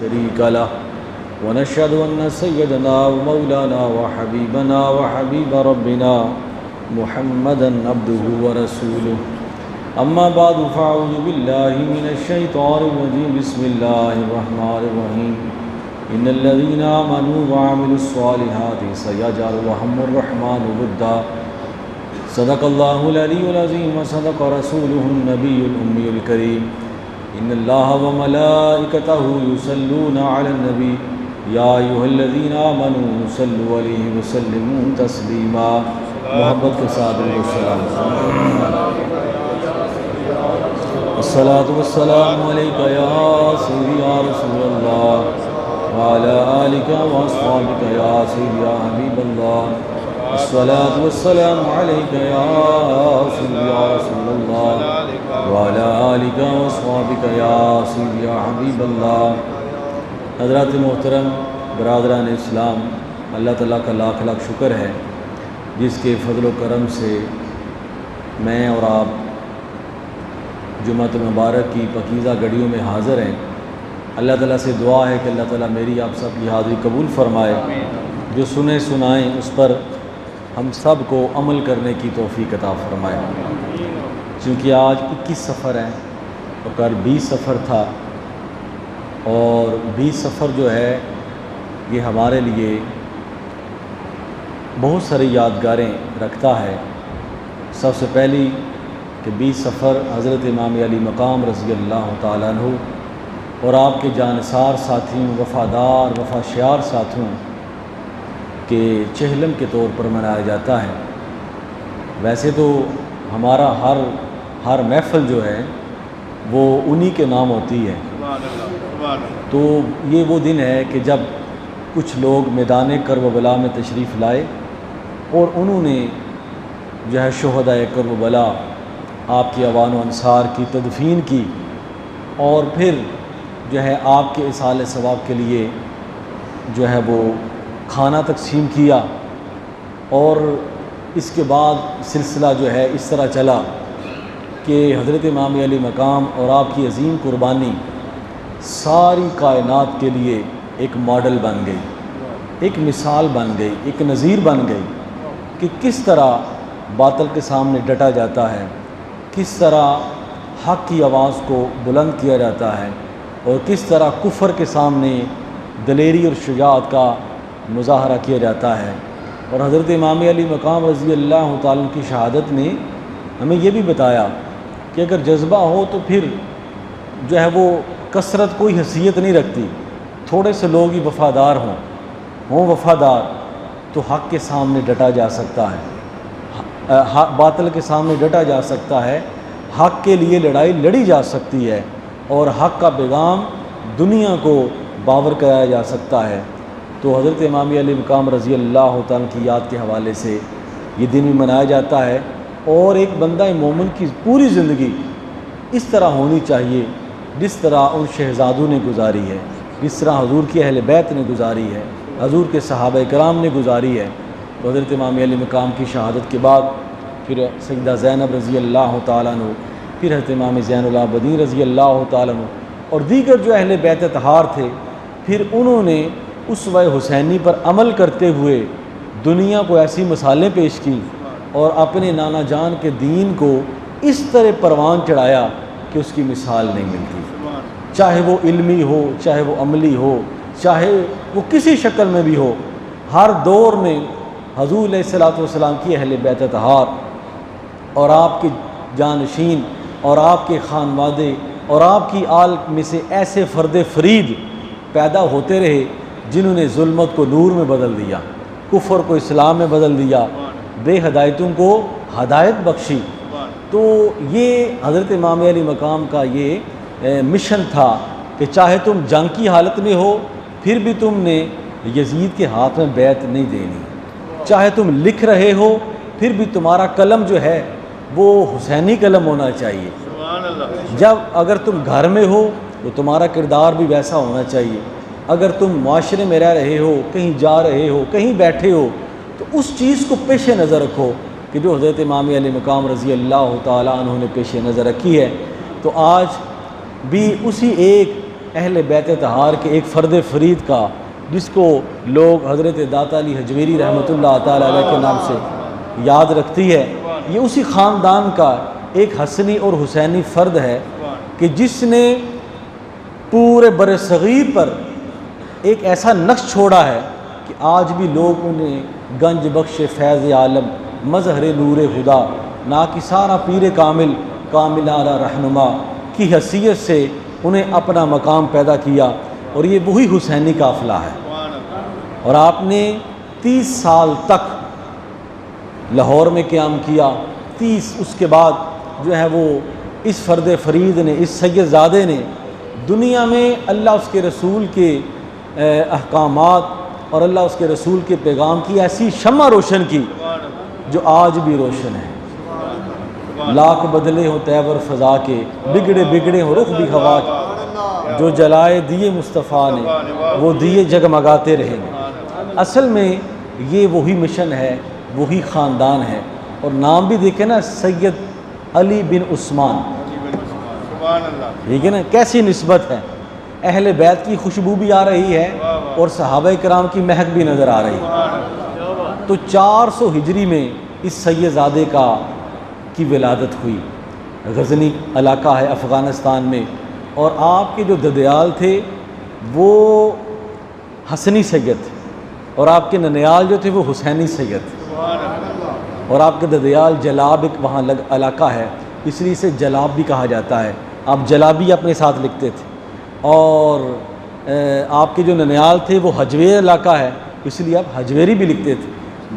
شريك له ونشهد أن سيدنا ومولانا وحبيبنا وحبيب ربنا محمدا عبده ورسوله أما بعد فأعوذ بالله من الشيطان الرجيم بسم الله الرحمن الرحيم إن الذين آمنوا وعملوا الصالحات سيجعل لهم الرحمن ودا صدق الله العلي العظيم وصدق رسوله النبي الأمي الكريم إن الله وملائكته يصلون على النبي يا أيها الذين آمنوا صلوا عليه وسلموا تسليما محبت کے ساتھ السلام الصلاة والسلام عليك يا سيدي يا رسول الله وعلى آلك وأصحابك يا سيدي يا حبيب الله الصلاة والسلام عليك يا سيدي يا رسول الله وعلى آلك وأصحابك يا سيدي يا حبيب الله حضرات محترم برادران اسلام، اللہ تعالیٰ کا لاکھ لاکھ شکر ہے جس کے فضل و کرم سے میں اور آپ جمعۃ المبارک کی پاکیزہ گھڑیوں میں حاضر ہیں۔ اللہ تعالیٰ سے دعا ہے کہ اللہ تعالیٰ میری آپ سب کی حاضری قبول فرمائے، جو سنیں سنائیں اس پر ہم سب کو عمل کرنے کی توفیق عطا فرمائے۔ چونکہ آج 21 سفر ہیں اور کل 20 سفر تھا، اور 20 سفر جو ہے یہ ہمارے لیے بہت ساری یادگاریں رکھتا ہے۔ سب سے پہلی کہ 20 سفر حضرت امام علی مقام رضی اللہ تعالیٰ عنہ اور آپ کے جانثار ساتھیوں، وفادار وفاشیار ساتھیوں کے چہلم کے طور پر منایا جاتا ہے۔ ویسے تو ہمارا ہر محفل جو ہے وہ انہی کے نام ہوتی ہے، تو یہ وہ دن ہے کہ جب کچھ لوگ میدان کربلا میں تشریف لائے اور انہوں نے جو ہے شہدائے کربلا آپ کے اوان و انصار کی تدفین کی، اور پھر جو ہے آپ کے اصال ثواب کے لیے جو ہے وہ کھانا تقسیم کیا، اور اس کے بعد سلسلہ جو ہے اس طرح چلا کہ حضرت امام علی مقام اور آپ کی عظیم قربانی ساری کائنات کے لیے ایک ماڈل بن گئی، ایک مثال بن گئی، ایک نظیر بن گئی کہ کس طرح باطل کے سامنے ڈٹا جاتا ہے، کس طرح حق کی آواز کو بلند کیا جاتا ہے، اور کس طرح کفر کے سامنے دلیری اور شجاعت کا مظاہرہ کیا جاتا ہے۔ اور حضرت امام علی مقام رضی اللہ تعالیٰ کی شہادت نے ہمیں یہ بھی بتایا کہ اگر جذبہ ہو تو پھر جو ہے وہ کثرت کوئی حیثیت نہیں رکھتی، تھوڑے سے لوگ ہی وفادار ہوں وفادار تو حق کے سامنے ڈٹا جا سکتا ہے، باطل کے سامنے ڈٹا جا سکتا ہے، حق کے لیے لڑائی لڑی جا سکتی ہے، اور حق کا پیغام دنیا کو باور کرایا جا سکتا ہے۔ تو حضرت امام علی مقام رضی اللہ تعالیٰ کی یاد کے حوالے سے یہ دن بھی منایا جاتا ہے، اور ایک بندہ مومن کی پوری زندگی اس طرح ہونی چاہیے جس طرح ان شہزادوں نے گزاری ہے، جس طرح حضور کی اہل بیت نے گزاری ہے، حضور کے صحابہ کرام نے گزاری ہے۔ تو حضرت امام علی مقام کی شہادت کے بعد پھر سیدہ زینب رضی اللہ تعالیٰ عنہ، پھر حضرت امام زین العابدین رضی اللہ تعالیٰ عنہ اور دیگر جو اہل بیت اطہار تھے، پھر انہوں نے اسوہ حسینی پر عمل کرتے ہوئے دنیا کو ایسی مثالیں پیش کی اور اپنے نانا جان کے دین کو اس طرح پروان چڑھایا کہ اس کی مثال نہیں ملتی، چاہے وہ علمی ہو، چاہے وہ عملی ہو، چاہے وہ کسی شکل میں بھی ہو۔ ہر دور میں حضور علیہ الصلوۃ والسلام کی اہل بیت اطہار اور آپ کے جانشین اور آپ کے خانوادے اور آپ کی آل میں سے ایسے فرد فرید پیدا ہوتے رہے جنہوں نے ظلمت کو نور میں بدل دیا، کفر کو اسلام میں بدل دیا، بے ہدایتوں کو ہدایت بخشی۔ تو یہ حضرت امام علی مقام کا یہ مشن تھا کہ چاہے تم جنگ کی حالت میں ہو پھر بھی تم نے یزید کے ہاتھ میں بیعت نہیں دینی، چاہے تم لکھ رہے ہو پھر بھی تمہارا قلم جو ہے وہ حسینی قلم ہونا چاہیے، جب اگر تم گھر میں ہو تو تمہارا کردار بھی ویسا ہونا چاہیے، اگر تم معاشرے میں رہ رہے ہو، کہیں جا رہے ہو، کہیں بیٹھے ہو، تو اس چیز کو پیش نظر رکھو کہ جو حضرت امام علی مقام رضی اللہ تعالیٰ عنہ نے پیش نظر رکھی ہے۔ تو آج بھی اسی ایک اہل بیت طہار کے ایک فرد فرید کا، جس کو لوگ حضرت داتا علی حجویری رحمۃ اللہ تعالی علیہ کے نام سے یاد رکھتی ہے، یہ اسی خاندان کا ایک حسنی اور حسینی فرد ہے کہ جس نے پورے بر صغیر پر ایک ایسا نقش چھوڑا ہے کہ آج بھی لوگ انہیں گنج بخش فیض عالم، مظہر نور خدا، ناکسانہ پیر کامل، کاملانہ رہنما کی حیثیت سے انہیں اپنا مقام پیدا کیا، اور یہ وہی حسینی قافلہ ہے۔ اور آپ نے 30 سال تک لاہور میں قیام کیا، اس کے بعد جو ہے وہ اس فرد فرید نے، اس سید زادے نے دنیا میں اللہ اس کے رسول کے احکامات اور اللہ اس کے رسول کے پیغام کی ایسی شمع روشن کی جو آج بھی روشن ہے۔ لاکھ بدلے ہوں تیور فضا کے، بگڑے بگڑے ہوں رخ بھی ہوا کے، جو جلائے دیے مصطفیٰ نے وہ دیے جگمگاتے رہیں گے۔ اصل میں یہ وہی مشن ہے، وہی خاندان ہے، اور نام بھی دیکھیں نا، سید علی بن عثمان، ٹھیک ہے نا، کیسی نسبت ہے، اہل بیت کی خوشبو بھی آ رہی ہے اور صحابہ کرام کی مہک بھی نظر آ رہی ہے۔ تو 400 ہجری میں اس سید زادے کی ولادت ہوئی۔ غزنی علاقہ ہے افغانستان میں، اور آپ کے جو ددیال تھے وہ حسنی سید تھے، اور آپ کے ننیال جو تھے وہ حسینی سید تھے، اور آپ کے ددیال جلاب ایک وہاں علاقہ ہے، اس لیے اسے جلاب بھی کہا جاتا ہے، آپ جلابی اپنے ساتھ لکھتے تھے۔ اور آپ کے جو ننیال تھے وہ حجویر علاقہ ہے، اس لیے آپ حجویری بھی لکھتے تھے۔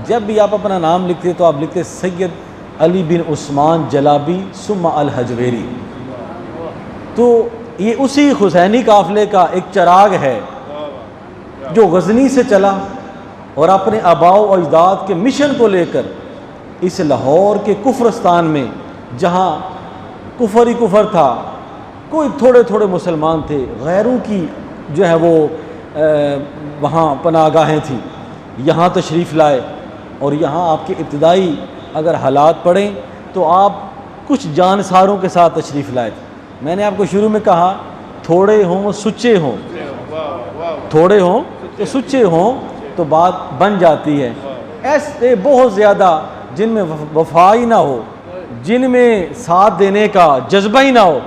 جب بھی آپ اپنا نام لکھتے تو آپ لکھتے سید علی بن عثمان جلابی ثم الحجویری۔ تو یہ اسی حسینی قافلے کا ایک چراغ ہے جو غزنی سے چلا اور اپنے آباء و اجداد کے مشن کو لے کر اس لاہور کے کفرستان میں، جہاں کفر ہی کفر تھا، کوئی تھوڑے تھوڑے مسلمان تھے، غیروں کی جو ہے وہ وہاں پناہ گاہیں تھیں، یہاں تشریف لائے، اور یہاں آپ کے ابتدائی اگر حالات پڑھیں تو آپ کچھ جانساروں کے ساتھ تشریف لائے تھے۔ میں نے آپ کو شروع میں کہا تھوڑے ہوں سچے ہوں، تھوڑے ہوں تو سچے ہوں تو بات بن جاتی ہے۔ ایسے بہت زیادہ جن میں وفا ہی نہ ہو، جن میں ساتھ دینے کا جذبہ ہی نہ ہو،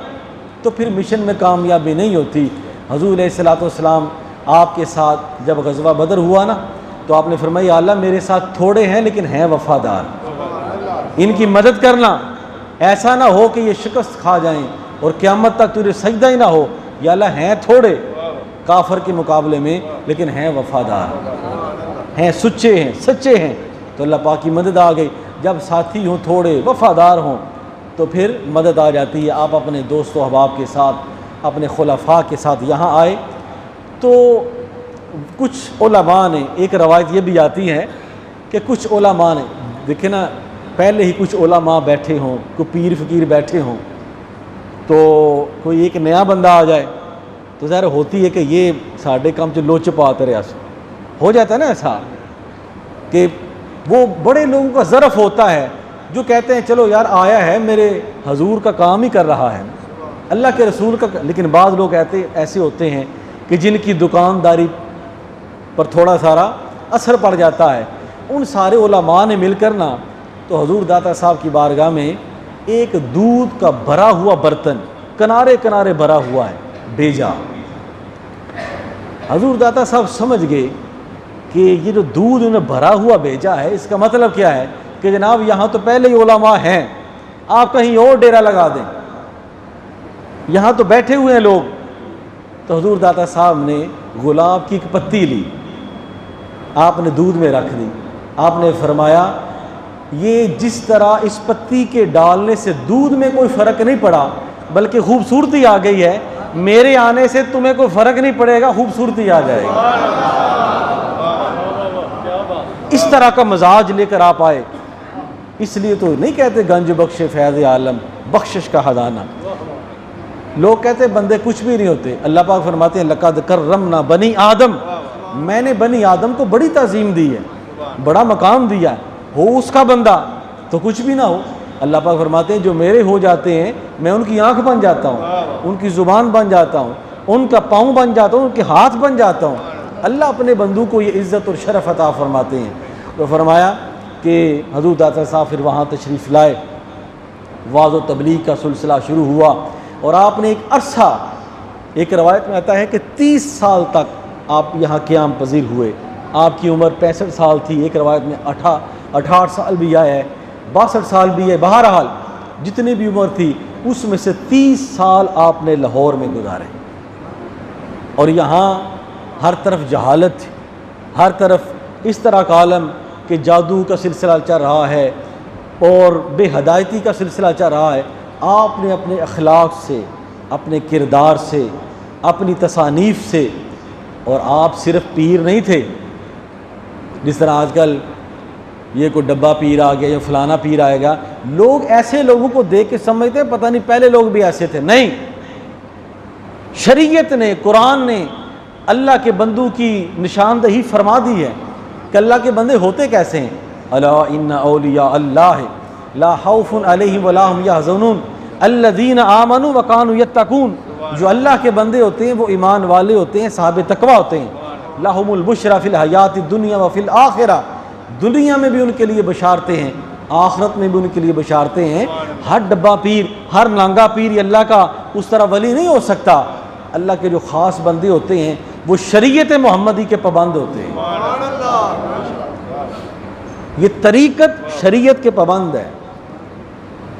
تو پھر مشن میں کامیابی نہیں ہوتی۔ حضور علیہ الصلوۃ والسلام آپ کے ساتھ جب غزوہ بدر ہوا نا، تو آپ نے فرمایا یا اللہ میرے ساتھ تھوڑے ہیں لیکن ہیں وفادار، ان کی مدد کرنا، ایسا نہ ہو کہ یہ شکست کھا جائیں اور قیامت تک تجھے سجدہ ہی نہ ہو۔ یا اللہ ہیں تھوڑے کافر کے مقابلے میں لیکن ہیں وفادار، ہیں سچے ہیں، سچے ہیں، تو اللہ پاک کی مدد آ گئی۔ جب ساتھی ہوں تھوڑے، وفادار ہوں، تو پھر مدد آ جاتی ہے۔ آپ اپنے دوست و احباب کے ساتھ، اپنے خلفاء کے ساتھ یہاں آئے، تو کچھ علماء نے، ایک روایت یہ بھی آتی ہے کہ کچھ علماء نے، دیکھیں نا، پہلے ہی کچھ علماء بیٹھے ہوں، کوئی پیر فقیر بیٹھے ہوں، تو کوئی ایک نیا بندہ آ جائے تو ظاہر ہوتی ہے کہ یہ ساڑھے کام چ لوچ پاتے رہا، ہو جاتا ہے نا ایسا، کہ وہ بڑے لوگوں کا ظرف ہوتا ہے جو کہتے ہیں چلو یار آیا ہے میرے حضور کا کام ہی کر رہا ہے، اللہ کے رسول کا۔ لیکن بعض لوگ ایسے ہوتے ہیں کہ جن کی دکانداری پر تھوڑا سارا اثر پڑ جاتا ہے۔ ان سارے علماء نے مل کر نا تو حضور داتا صاحب کی بارگاہ میں ایک دودھ کا بھرا ہوا برتن کنارے کنارے بھرا ہوا ہے بھیجا۔ حضور داتا صاحب سمجھ گئے کہ یہ جو دودھ انہیں بھرا ہوا بھیجا ہے اس کا مطلب کیا ہے کہ جناب یہاں تو پہلے ہی علماء ہیں، آپ کہیں اور ڈیرا لگا دیں، یہاں تو بیٹھے ہوئے ہیں لوگ۔ تو حضور داتا صاحب نے گلاب کی ایک پتی لی، آپ نے دودھ میں رکھ دی، آپ نے فرمایا یہ جس طرح اس پتی کے ڈالنے سے دودھ میں کوئی فرق نہیں پڑا بلکہ خوبصورتی آ گئی ہے، میرے آنے سے تمہیں کوئی فرق نہیں پڑے گا، خوبصورتی آ جائے گی۔ اس طرح کا مزاج لے کر آپ آئے، اس لیے تو نہیں کہتے گنج بخش فیض عالم بخشش کا خزانہ۔ لوگ کہتے بندے کچھ بھی نہیں ہوتے، اللہ پاک فرماتے ہیں لقد کرمنا بنی آدم، میں نے بنی آدم کو بڑی تعظیم دی ہے، بڑا مقام دیا ہے، ہو اس کا بندہ تو کچھ بھی نہ ہو۔ اللہ پاک فرماتے ہیں جو میرے ہو جاتے ہیں میں ان کی آنکھ بن جاتا ہوں، ان کی زبان بن جاتا ہوں، ان کا پاؤں بن جاتا ہوں، ان کے ہاتھ بن جاتا ہوں۔ اللہ اپنے بندوں کو یہ عزت اور شرف عطا فرماتے ہیں۔ تو فرمایا کہ حضور داتا صاحب پھر وہاں تشریف لائے، وعظ و تبلیغ کا سلسلہ شروع ہوا، اور آپ نے ایک عرصہ، ایک روایت میں آتا ہے کہ 30 سال تک آپ یہاں قیام پذیر ہوئے۔ آپ کی عمر 65 سال تھی، ایک روایت میں 68 سال بھی آیا ہے، 62 سال بھی ہے۔ بہرحال جتنی بھی عمر تھی اس میں سے 30 سال آپ نے لاہور میں گزارے، اور یہاں ہر طرف جہالت تھی، ہر طرف اس طرح کا عالم کہ جادو کا سلسلہ چل رہا ہے اور بے ہدایتی کا سلسلہ چل رہا ہے۔ آپ نے اپنے اخلاق سے، اپنے کردار سے، اپنی تصانیف سے، اور آپ صرف پیر نہیں تھے جس طرح آج کل یہ کوئی ڈبہ پیر آ گیا یا فلانا پیر آئے گا، لوگ ایسے لوگوں کو دیکھ کے سمجھتے ہیں پتہ نہیں پہلے لوگ بھی ایسے تھے۔ نہیں، شریعت نے، قرآن نے اللہ کے بندوں کی نشاندہی فرما دی ہے کہ اللہ کے بندے ہوتے کیسے ہیں۔ الا ان اولیاء اللہ لا خوف علیہم ولا هم یحزنون الذین آمنوا وکانوا یتقون۔ جو اللہ کے بندے ہوتے ہیں وہ ایمان والے ہوتے ہیں، صاحب تقوی ہوتے ہیں۔ لہم البشری فی الحیات الدنیا وفی الآخرہ، دنیا میں بھی ان کے لیے بشارتیں ہیں، آخرت میں بھی ان کے لیے بشارتیں ہیں۔ ہر ڈبہ پیر، ہر نانگا پیر یہ اللہ کا اس طرح ولی نہیں ہو سکتا۔ اللہ کے جو خاص بندے ہوتے ہیں وہ شریعت محمدی کے پابند ہوتے ہیں۔ یہ طریقت شریعت کے پابند ہے۔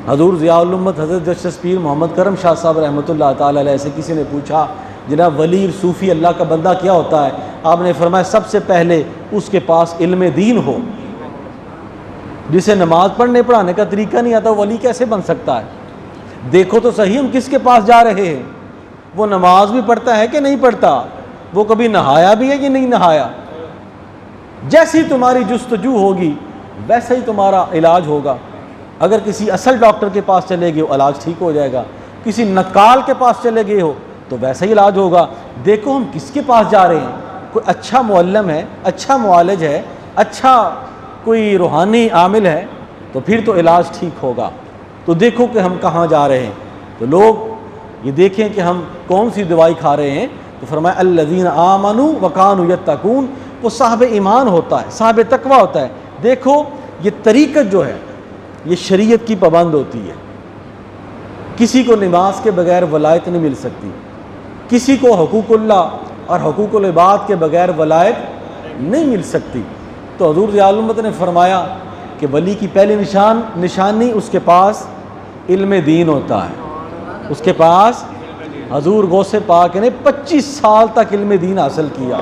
حضور ضیاء الامت حضرت جسٹس پیر محمد کرم شاہ صاحب رحمۃ اللہ تعالی علیہ سے کسی نے پوچھا جناب ولی صوفی اللہ کا بندہ کیا ہوتا ہے؟ آپ نے فرمایا سب سے پہلے اس کے پاس علم دین ہو۔ جسے نماز پڑھنے پڑھانے کا طریقہ نہیں آتا وہ ولی کیسے بن سکتا ہے؟ دیکھو تو صحیح ہم کس کے پاس جا رہے ہیں، وہ نماز بھی پڑھتا ہے کہ نہیں پڑھتا، وہ کبھی نہایا بھی ہے کہ نہیں نہایا۔ جیسی تمہاری جستجو ہوگی ویسا ہی تمہارا علاج ہوگا۔ اگر کسی اصل ڈاکٹر کے پاس چلے گئے ہو علاج ٹھیک ہو جائے گا، کسی نقال کے پاس چلے گئے ہو تو ویسا ہی علاج ہوگا۔ دیکھو ہم کس کے پاس جا رہے ہیں، کوئی اچھا معلم ہے، اچھا معالج ہے، اچھا کوئی روحانی عامل ہے تو پھر تو علاج ٹھیک ہوگا۔ تو دیکھو کہ ہم کہاں جا رہے ہیں، تو لوگ یہ دیکھیں کہ ہم کون سی دوائی کھا رہے ہیں۔ تو فرمایا الذین آمنوا وکانوا یتقون، وہ صاحب ایمان ہوتا ہے، صاحب تقوی ہوتا ہے۔ دیکھو یہ طریقت جو ہے یہ شریعت کی پابند ہوتی ہے۔ کسی کو نماز کے بغیر ولایت نہیں مل سکتی، کسی کو حقوق اللہ اور حقوق العباد کے بغیر ولایت نہیں مل سکتی۔ تو حضور ضیاء الامت نے فرمایا کہ ولی کی پہلی نشانی اس کے پاس علم دین ہوتا ہے، اس کے پاس حضور غوث پاک نے 25 سال تک علم دین حاصل کیا۔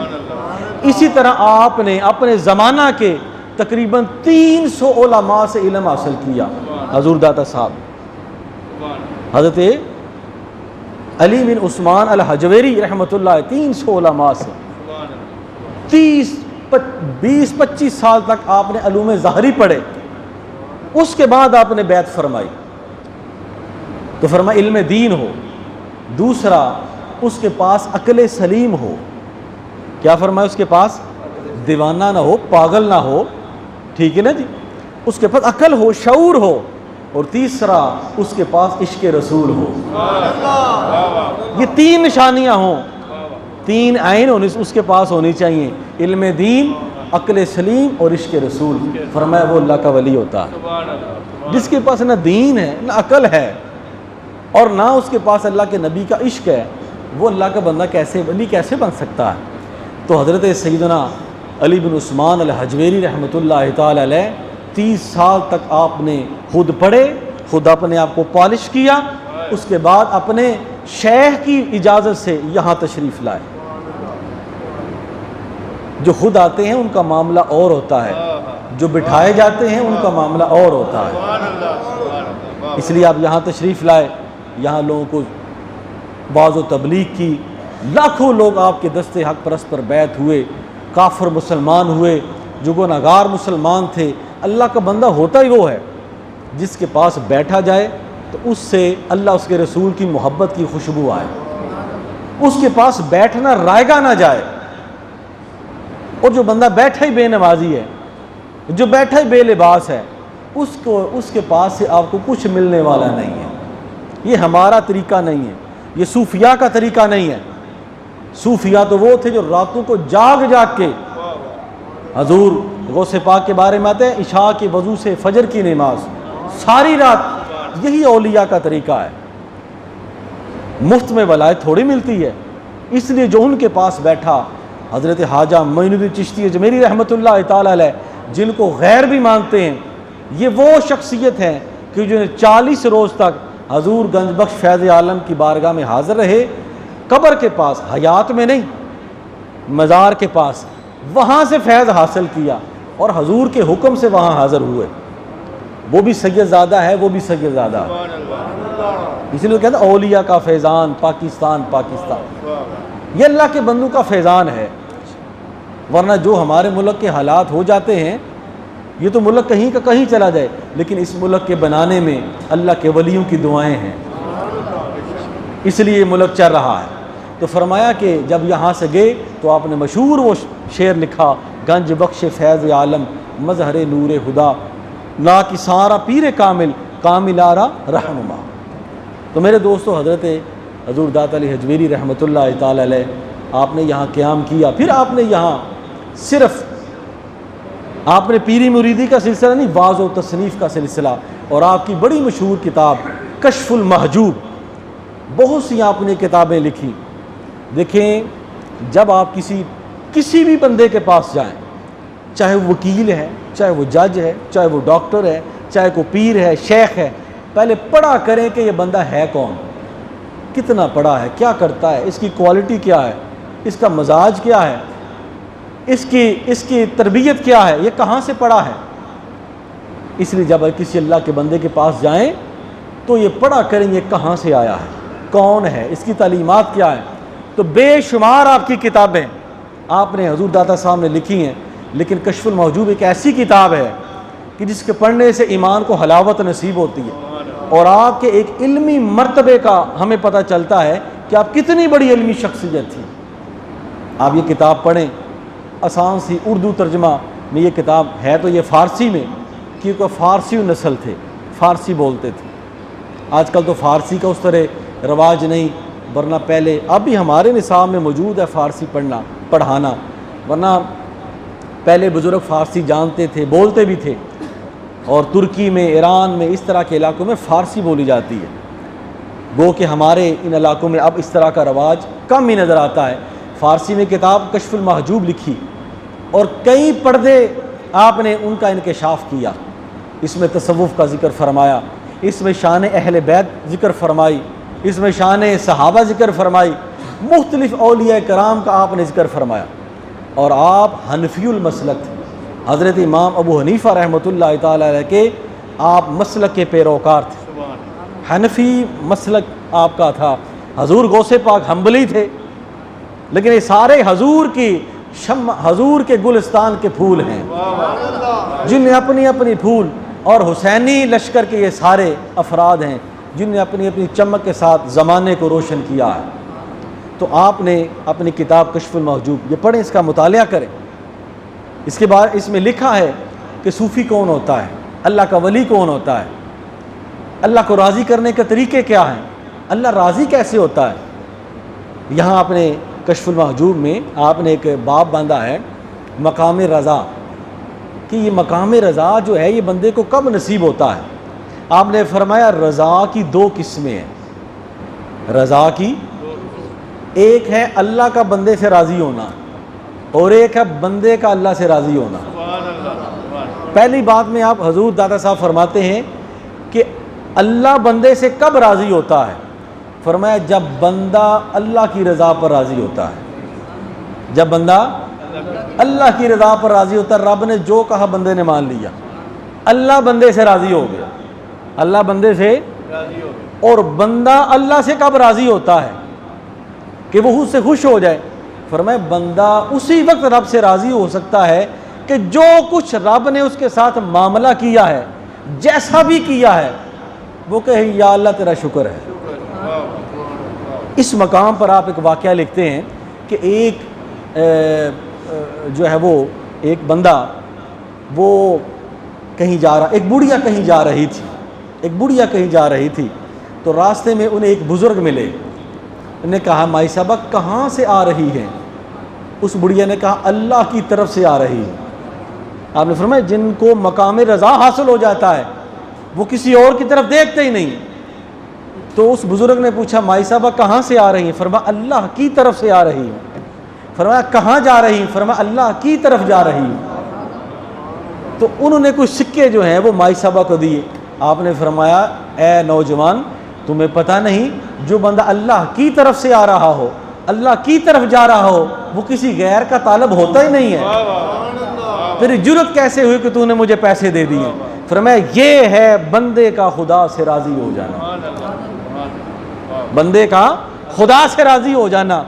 اسی طرح آپ نے اپنے زمانہ کے تقریباً 300 علماء سے علم حاصل کیا۔ حضور داتا صاحب حضرت علی بن عثمان الحجویری رحمۃ اللہ 300 علماء سے 20-25 سال تک آپ نے علوم ظاہری پڑھے۔ اس کے بعد آپ نے بیعت فرمائی، تو فرمایا علم دین ہو، دوسرا اس کے پاس عقل سلیم ہو۔ کیا فرمایا؟ اس کے پاس دیوانہ نہ ہو، پاگل نہ ہو، ٹھیک ہے نا جی، اس کے پاس عقل ہو، شعور ہو، اور تیسرا اس کے پاس عشق رسول ہو۔ یہ 3 نشانیاں ہوں، 3 عین اس کے پاس ہونی چاہیے، علم دین، عقل سلیم اور عشق رسول۔ فرمایا وہ اللہ کا ولی ہوتا ہے۔ جس کے پاس نہ دین ہے، نہ عقل ہے، اور نہ اس کے پاس اللہ کے نبی کا عشق ہے، وہ اللہ کا بندہ کیسے ولی کیسے بن سکتا ہے؟ تو حضرت سیدنا علی بن عثمان الحجویری رحمۃ اللہ تعالی علیہ 30 سال تک آپ نے خود پڑھے، خود اپنے آپ کو پالش کیا، اس کے بعد اپنے شیخ کی اجازت سے یہاں تشریف لائے۔ جو خود آتے ہیں ان کا معاملہ اور ہوتا ہے، جو بٹھائے جاتے ہیں ان کا معاملہ اور ہوتا ہے۔ اس لیے آپ یہاں تشریف لائے، یہاں لوگوں کو واعظ و تبلیغ کی، لاکھوں لوگ آپ کے دست حق پرست پر بیعت ہوئے، کافر مسلمان ہوئے، جو گنہگار مسلمان تھے۔ اللہ کا بندہ ہوتا ہی وہ ہے جس کے پاس بیٹھا جائے تو اس سے اللہ اس کے رسول کی محبت کی خوشبو آئے، اس کے پاس بیٹھنا رائگاں نہ جائے۔ اور جو بندہ بیٹھا ہی بے نمازی ہے، جو بیٹھا ہی بے لباس ہے، اس کے پاس سے آپ کو کچھ ملنے والا نہیں ہے۔ یہ ہمارا طریقہ نہیں ہے، یہ صوفیاء کا طریقہ نہیں ہے۔ صوفیہ تو وہ تھے جو راتوں کو جاگ جاگ کے، حضور غوث پاک کے بارے میں آتے ہیں عشاء کے وضو سے فجر کی نماز، ساری رات، یہی اولیاء کا طریقہ ہے۔ مفت میں ولایت تھوڑی ملتی ہے، اس لیے جو ان کے پاس بیٹھا حضرت خواجہ معین الدین چشتی اجمیری رحمۃ اللہ تعالی علیہ، جن کو غیر بھی مانتے ہیں، یہ وہ شخصیت ہیں کہ جو 40 روز تک حضور گنج بخش فیض عالم کی بارگاہ میں حاضر رہے، قبر کے پاس، حیات میں نہیں، مزار کے پاس، وہاں سے فیض حاصل کیا اور حضور کے حکم سے وہاں حاضر ہوئے۔ وہ بھی سید زادہ ہے، وہ بھی سید زادہ ہے، اس لیے کہتے ہیں اولیاء کا فیضان پاکستان پاکستان، یہ اللہ کے بندوں کا فیضان ہے۔ ورنہ جو ہمارے ملک کے حالات ہو جاتے ہیں، یہ تو ملک کہیں کا کہیں چلا جائے، لیکن اس ملک کے بنانے میں اللہ کے ولیوں کی دعائیں ہیں، اس لیے یہ ملک چل رہا ہے۔ تو فرمایا کہ جب یہاں سے گئے تو آپ نے مشہور وہ شعر لکھا، گنج بخش فیض عالم مظہر نور خدا، نا کی سارا پیر کامل کامل آرا رہنما۔ تو میرے دوستو، حضرت حضور داتا علی حجویری رحمۃ اللہ تعالی علیہ، آپ نے یہاں قیام کیا، پھر آپ نے یہاں صرف آپ نے پیری مریدی کا سلسلہ نہیں، واعظ و تصنیف کا سلسلہ، اور آپ کی بڑی مشہور کتاب کشف المحجوب، بہت سی آپ نے کتابیں لکھی۔ دیکھیں، جب آپ کسی بھی بندے کے پاس جائیں، چاہے وہ وکیل ہے، چاہے وہ جج ہے، چاہے وہ ڈاکٹر ہے، چاہے کوئی پیر ہے، شیخ ہے، پہلے پڑھا کریں کہ یہ بندہ ہے کون، کتنا پڑھا ہے، کیا کرتا ہے، اس کی کوالٹی کیا ہے، اس کا مزاج کیا ہے، اس کی تربیت کیا ہے، یہ کہاں سے پڑھا ہے۔ اس لیے جب کسی اللہ کے بندے کے پاس جائیں تو یہ پڑھا کریں یہ کہاں سے آیا ہے، کون ہے، اس کی تعلیمات کیا ہے۔ تو بے شمار آپ کی کتابیں آپ نے حضور داتا صاحب نے لکھی ہیں، لیکن کشف المحجوب ایک ایسی کتاب ہے کہ جس کے پڑھنے سے ایمان کو حلاوت نصیب ہوتی ہے، اور آپ کے ایک علمی مرتبے کا ہمیں پتہ چلتا ہے کہ آپ کتنی بڑی علمی شخصیت تھی۔ آپ یہ کتاب پڑھیں، آسان سی اردو ترجمہ میں یہ کتاب ہے، تو یہ فارسی میں، کیونکہ فارسی نسل تھے، فارسی بولتے تھے۔ آج کل تو فارسی کا اس طرح رواج نہیں، ورنہ پہلے اب بھی ہمارے نصاب میں موجود ہے فارسی پڑھانا، ورنہ پہلے بزرگ فارسی جانتے تھے، بولتے بھی تھے، اور ترکی میں، ایران میں، اس طرح کے علاقوں میں فارسی بولی جاتی ہے۔ گو کہ ہمارے ان علاقوں میں اب اس طرح کا رواج کم ہی نظر آتا ہے۔ فارسی میں کتاب کشف المحجوب لکھی، اور کئی پردے آپ نے ان کا انکشاف کیا، اس میں تصوف کا ذکر فرمایا، اس میں شان اہل بیت ذکر فرمائی، اس میں شان صحابہ ذکر فرمائی، مختلف اولیاء کرام کا آپ نے ذکر فرمایا۔ اور آپ حنفی المسلک تھے، حضرت امام ابو حنیفہ رحمۃ اللہ تعالی علیہ کے آپ مسلک کے پیروکار تھے، حنفی مسلک آپ کا تھا۔ حضور غوث پاک حنبلی تھے، لیکن یہ سارے حضور کے گلستان کے پھول ہیں، جن نے اپنی اپنی پھول، اور حسینی لشکر کے یہ سارے افراد ہیں جن نے اپنی اپنی چمک کے ساتھ زمانے کو روشن کیا ہے۔ تو آپ نے اپنی کتاب کشف المحجوب یہ پڑھیں، اس کا مطالعہ کریں۔ اس کے بعد اس میں لکھا ہے کہ صوفی کون ہوتا ہے، اللہ کا ولی کون ہوتا ہے، اللہ کو راضی کرنے کے طریقے کیا ہیں، اللہ راضی کیسے ہوتا ہے۔ یہاں آپ نے کشف المحجوب میں آپ نے ایک باب باندھا ہے مقام رضا، کہ یہ مقام رضا جو ہے یہ بندے کو کب نصیب ہوتا ہے۔ آپ نے فرمایا رضا کی دو قسمیں ہیں، رضا کی ایک ہے اللہ کا بندے سے راضی ہونا، اور ایک ہے بندے کا اللہ سے راضی ہونا۔ پہلی بات میں آپ حضور داتا صاحب فرماتے ہیں کہ اللہ بندے سے کب راضی ہوتا ہے، فرمایا جب بندہ اللہ کی رضا پر راضی ہوتا ہے، جب بندہ اللہ کی رضا پر راضی ہوتا ہے، رب نے جو کہا بندے نے مان لیا، اللہ بندے سے راضی ہو گیا، اللہ بندے سے راضی ہو گیا۔ اور بندہ اللہ سے کب راضی ہوتا ہے کہ وہ اس سے خوش ہو جائے، فرمایا بندہ اسی وقت رب سے راضی ہو سکتا ہے کہ جو کچھ رب نے اس کے ساتھ معاملہ کیا ہے، جیسا بھی کیا ہے، وہ کہے یا اللہ تیرا شکر ہے۔ اس مقام پر آپ ایک واقعہ لکھتے ہیں کہ ایک جو ہے وہ ایک بندہ وہ کہیں جا رہا، ایک بڑھیا کہیں جا رہی تھی، تو راستے میں انہیں ایک بزرگ ملے، نے کہا مائی صاحبہ کہاں سے آ رہی ہے؟ اس بڑھیا نے کہا اللہ کی طرف سے آ رہی ہے۔ آپ نے فرمایا جن کو مقام رضا حاصل ہو جاتا ہے وہ کسی اور کی طرف دیکھتے ہی نہیں۔ تو اس بزرگ نے پوچھا مائی صاحبہ کہاں سے آ رہی ہیں؟ فرمایا اللہ کی طرف سے آ رہی ہیں۔ فرمایا کہاں جا رہی ہیں؟ فرمایا اللہ کی طرف جا رہی ہیں۔ تو انہوں نے کچھ سکے جو ہیں وہ مائی صاحبہ کو دیے۔ آپ نے فرمایا اے نوجوان تمہیں پتہ نہیں جو بندہ اللہ کی طرف سے آ رہا ہو، اللہ کی طرف جا رہا ہو، وہ کسی غیر کا طالب ہوتا ہی نہیں ہے۔ تیری جرت کیسے ہوئی کہ تو نے مجھے پیسے دے دیے؟ فرمایا یہ ہے بندے کا خدا سے راضی ہو جانا، بندے کا خدا سے راضی ہو جانا۔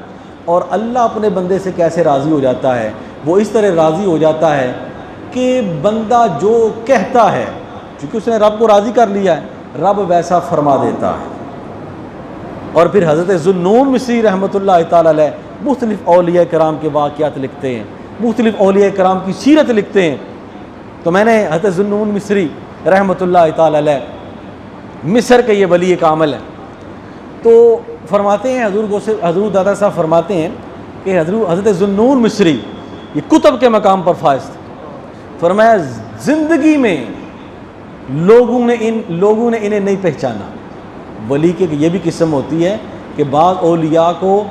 اور اللہ اپنے بندے سے کیسے راضی ہو جاتا ہے؟ وہ اس طرح راضی ہو جاتا ہے کہ بندہ جو کہتا ہے، چونکہ اس نے رب کو راضی کر لیا ہے، رب ویسا فرما دیتا ہے۔ اور پھر حضرت ذوالنون مصری رحمۃ اللہ تعالی علیہ مختلف اولیاء کرام کے واقعات لکھتے ہیں، مختلف اولیاء کرام کی سیرت لکھتے ہیں۔ تو میں نے حضرت ذوالنون مصری رحمۃ اللہ تعالی علیہ مصر کے یہ ولی کامل ہیں، تو فرماتے ہیں حضور دادا صاحب فرماتے ہیں کہ حضرت ذوالنون مصری یہ کتب کے مقام پر فائز تھے۔ فرمایا زندگی میں لوگوں نے انہیں نہیں پہچانا۔ ولی کے یہ بھی قسم ہوتی ہے کہ بعض اولیاء کو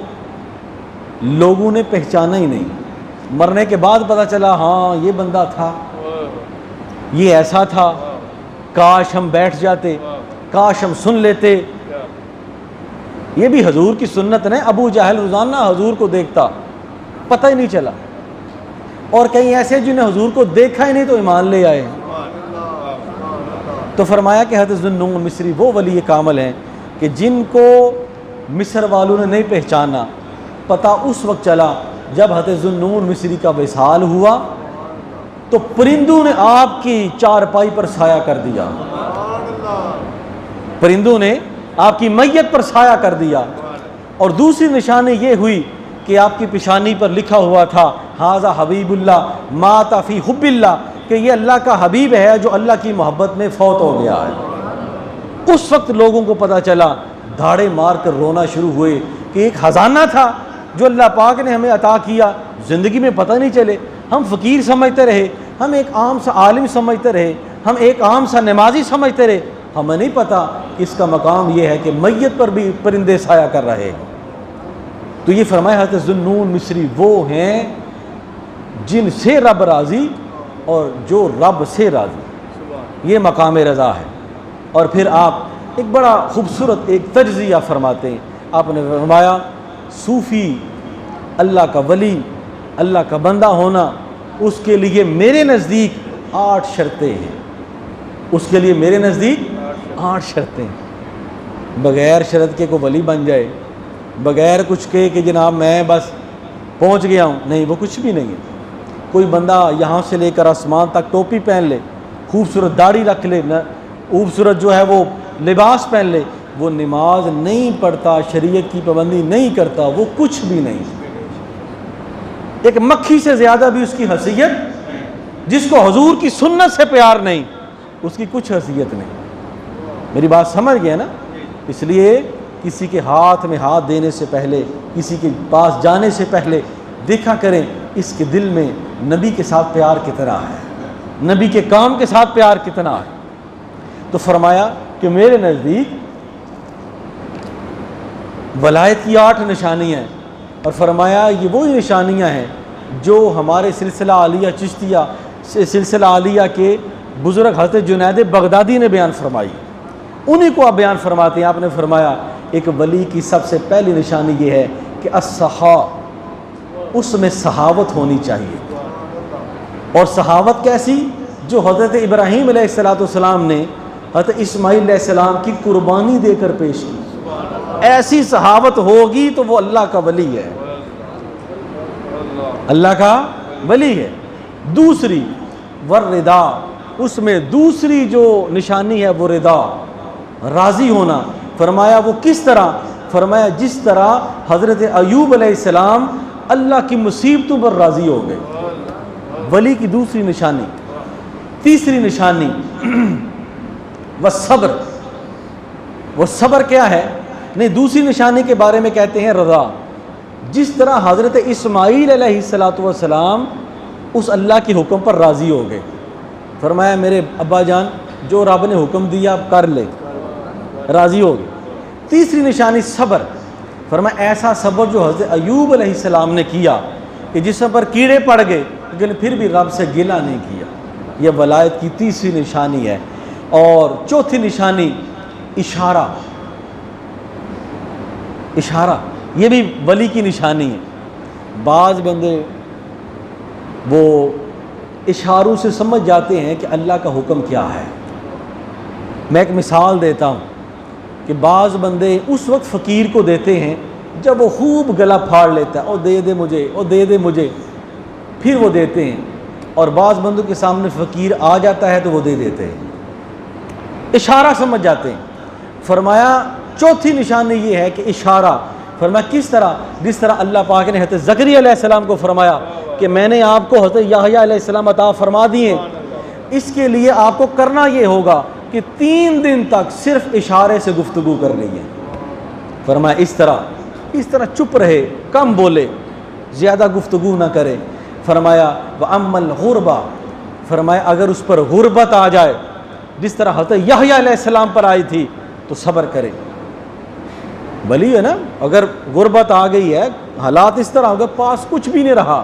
لوگوں نے پہچانا ہی نہیں، مرنے کے بعد پتہ چلا ہاں یہ بندہ تھا، یہ ایسا تھا، کاش ہم بیٹھ جاتے، کاش ہم سن لیتے۔ یہ بھی حضور کی سنت نے، ابو جہل روزانہ حضور کو دیکھتا، پتہ ہی نہیں چلا، اور کئی ایسے جنہیں حضور کو دیکھا ہی نہیں تو ایمان لے آئے۔ تو فرمایا کہ حضرت ذوالنون مصری وہ ولی کامل ہیں کہ جن کو مصر والوں نے نہیں پہچانا، پتہ اس وقت چلا جب حضرت ذوالنون مصری کا وصال ہوا تو پرندوں نے آپ کی چارپائی پر سایہ کر دیا، پرندوں نے آپ کی میت پر سایہ کر دیا۔ اور دوسری نشانی یہ ہوئی کہ آپ کی پیشانی پر لکھا ہوا تھا ھذا حبیب اللہ مات فی حب اللہ، کہ یہ اللہ کا حبیب ہے جو اللہ کی محبت میں فوت ہو گیا ہے۔ اس وقت لوگوں کو پتہ چلا، دھاڑے مار کر رونا شروع ہوئے کہ ایک خزانہ تھا جو اللہ پاک نے ہمیں عطا کیا، زندگی میں پتہ نہیں چلے، ہم فقیر سمجھتے رہے، ہم ایک عام سا عالم سمجھتے رہے، ہم ایک عام سا نمازی سمجھتے رہے، ہمیں نہیں پتہ کہ اس کا مقام یہ ہے کہ میت پر بھی پرندے سایہ کر رہے ہیں۔ تو یہ فرمایا حضرت ذوالنون مصری وہ ہیں جن سے رب راضی اور جو رب سے راضی، یہ مقام رضا ہے۔ اور پھر آپ ایک بڑا خوبصورت ایک تجزیہ فرماتے ہیں، آپ نے فرمایا صوفی، اللہ کا ولی، اللہ کا بندہ ہونا، اس کے لیے میرے نزدیک 8 شرطیں ہیں، اس کے لیے میرے نزدیک 8 شرطیں ہیں۔ بغیر شرط کے کوئی ولی بن جائے، بغیر کچھ کہے کہ جناب میں بس پہنچ گیا ہوں، نہیں، وہ کچھ بھی نہیں ہے۔ کوئی بندہ یہاں سے لے کر آسمان تک ٹوپی پہن لے، خوبصورت داڑھی رکھ لے، خوبصورت جو ہے وہ لباس پہن لے، وہ نماز نہیں پڑھتا، شریعت کی پابندی نہیں کرتا، وہ کچھ بھی نہیں۔ ایک مکھی سے زیادہ بھی اس کی حیثیت، جس کو حضور کی سنت سے پیار نہیں، اس کی کچھ حیثیت نہیں۔ میری بات سمجھ گئے نا؟ اس لیے کسی کے ہاتھ میں ہاتھ دینے سے پہلے، کسی کے پاس جانے سے پہلے دیکھا کریں اس کے دل میں نبی کے ساتھ پیار کتنا ہے، نبی کے کام کے ساتھ پیار کتنا ہے۔ تو فرمایا کہ میرے نزدیک ولایت کی 8 نشانیاں ہیں، اور فرمایا یہ وہی نشانیاں ہیں جو ہمارے سلسلہ عالیہ چشتیہ سلسلہ عالیہ کے بزرگ حضرت جنید بغدادی نے بیان فرمائی، انہی کو آپ بیان فرماتے ہیں۔ آپ نے فرمایا ایک ولی کی سب سے پہلی نشانی یہ ہے کہ السخاء، اس میں سخاوت ہونی چاہیے۔ اور سخاوت کیسی؟ جو حضرت ابراہیم علیہ السلام نے حضرت اسماعیل علیہ السلام کی قربانی دے کر پیش کی، ایسی سخاوت ہوگی تو وہ اللہ کا ولی ہے، اللہ کا ولی ہے۔ دوسری والرضا، اس میں دوسری جو نشانی ہے وہ رضا، راضی ہونا۔ فرمایا وہ کس طرح؟ فرمایا جس طرح حضرت ایوب علیہ السلام اللہ کی مصیبتوں پر راضی ہو گئے، ولی کی دوسری نشانی۔ تیسری نشانی والصبر، وہ صبر کیا ہے؟ نہیں، دوسری نشانی کے بارے میں کہتے ہیں رضا. جس طرح حضرت اسماعیل علیہ الصلاۃ والسلام اس اللہ کے حکم پر راضی ہو گئے. فرمایا میرے ابا جان جو رب نے حکم دیا آپ کر لے، راضی ہو گئے. تیسری نشانی صبر. فرمایا ایسا صبر جو حضرت ایوب علیہ السلام نے کیا کہ جس پر کیڑے پڑ گئے لیکن پھر بھی رب سے گلہ نہیں کیا. یہ ولایت کی تیسری نشانی ہے. اور چوتھی نشانی اشارہ. اشارہ یہ بھی ولی کی نشانی ہے. بعض بندے وہ اشاروں سے سمجھ جاتے ہیں کہ اللہ کا حکم کیا ہے. میں ایک مثال دیتا ہوں کہ بعض بندے اس وقت فقیر کو دیتے ہیں جب وہ خوب گلا پھاڑ لیتا ہے، او دے دے مجھے، او دے دے مجھے، پھر وہ دیتے ہیں. اور بعض بندوں کے سامنے فقیر آ جاتا ہے تو وہ دے دیتے ہیں، اشارہ سمجھ جاتے ہیں. فرمایا چوتھی نشانی یہ ہے کہ اشارہ. فرمایا کس طرح؟ جس طرح اللہ پاک نے حضرت زکریا علیہ السلام کو فرمایا کہ میں نے آپ کو حضرت یحییٰ علیہ السلام عطا فرما دیے، اس کے لیے آپ کو کرنا یہ ہوگا کہ 3 دن تک صرف اشارے سے گفتگو کرنی ہے. فرمایا اس طرح چپ رہے، کم بولے، زیادہ گفتگو نہ کرے. فرمایا وَأَمَّا الْغُرْبَةُ. فرمایا اگر اس پر غربت آ جائے جس طرح حضرت یحییٰ علیہ السلام پر آئی تھی تو صبر کرے. ولی ہے نا، اگر غربت آ گئی ہے، حالات اس طرح ہوگا، پاس کچھ بھی نہیں رہا،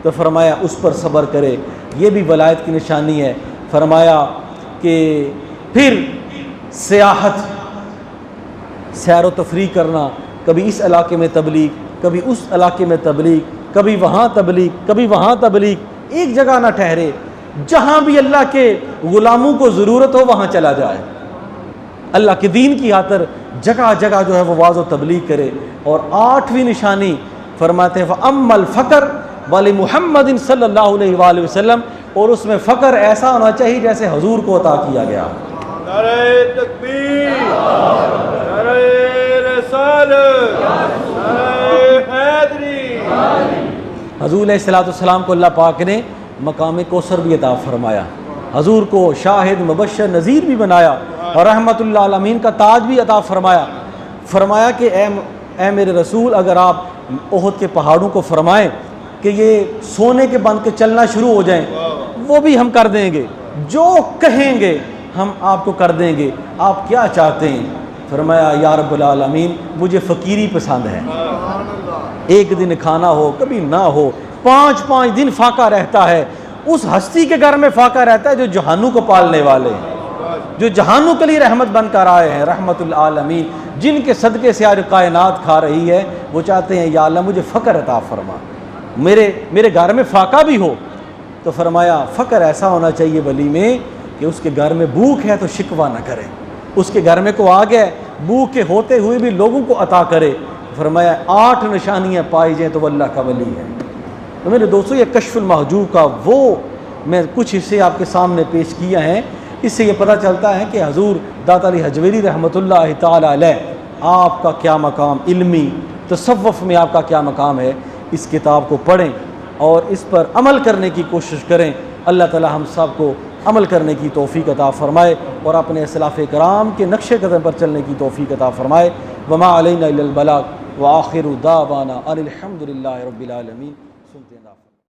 تو فرمایا اس پر صبر کرے. یہ بھی ولایت کی نشانی ہے. فرمایا کہ پھر سیاحت، سیر و تفریح کرنا، کبھی اس علاقے میں تبلیغ، کبھی اس علاقے میں تبلیغ، کبھی وہاں تبلیغ، کبھی وہاں تبلیغ. ایک جگہ نہ ٹھہرے، جہاں بھی اللہ کے غلاموں کو ضرورت ہو وہاں چلا جائے. اللہ کے دین کی خاطر جگہ جگہ جو ہے وہ واعظ و تبلیغ کرے. اور 8ویں نشانی فرماتے ہیں فَأَمَّا الْفَقْرُ وَلِمُحَمَّدٍ صلی اللہ علیہ وآلہ وسلم. اور اس میں فقر ایسا ہونا چاہیے جیسے حضور کو عطا کیا گیا. نعرہ تکبیر، نعرہ رسالت، نعرہ حیدری. حضور علیہ الصلوۃ والسلام کو اللہ پاک نے مقام کوثر بھی عطا فرمایا. حضور کو شاہد مبشر نذیر بھی بنایا اور رحمت اللہ عالمین کا تاج بھی عطا فرمایا. فرمایا کہ اے میرے رسول، اگر آپ احد کے پہاڑوں کو فرمائیں کہ یہ سونے کے بن کے چلنا شروع ہو جائیں، وہ بھی ہم کر دیں گے، جو کہیں گے ہم آپ کو کر دیں گے. آپ کیا چاہتے ہیں؟ فرمایا یا رب العالمین مجھے فقیری پسند ہے. ایک دن کھانا ہو، کبھی نہ ہو، 5 دن فاقہ رہتا ہے. اس ہستی کے گھر میں فاقہ رہتا ہے جو جہانوں کو پالنے والے ہیں، جو جہانوں کے لیے رحمت بن کر آئے ہیں، رحمت العالمین، جن کے صدقے سے آج کائنات کھا رہی ہے. وہ چاہتے ہیں یا اللہ مجھے فقر عطا فرما، میرے گھر میں فاقہ بھی ہو. تو فرمایا فقر ایسا ہونا چاہیے ولی میں کہ اس کے گھر میں بھوک ہے تو شکوہ نہ کرے، اس کے گھر میں کو آ گیا بھوک کے ہوتے ہوئے بھی لوگوں کو عطا کرے. فرمایا 8 نشانیاں پائی جائیں تو وہ اللہ کا ولی ہے. تو میرے دوستو یہ کشف المحجوب کا وہ میں کچھ حصے آپ کے سامنے پیش کیا ہیں. اس سے یہ پتہ چلتا ہے کہ حضور داتا علی حجویری رحمۃ اللہ تعالی علیہ آپ کا کیا مقام علمی تصوف میں آپ کا کیا مقام ہے. اس کتاب کو پڑھیں اور اس پر عمل کرنے کی کوشش کریں. اللہ تعالی ہم سب کو عمل کرنے کی توفیق عطا فرمائے اور اپنے اسلاف کرام کے نقش قدم پر چلنے کی توفیق عطا فرمائے. وما علینا الا البلاغ وآخر دعوانا ان الحمد للہ رب العالمین. سنتے ہیں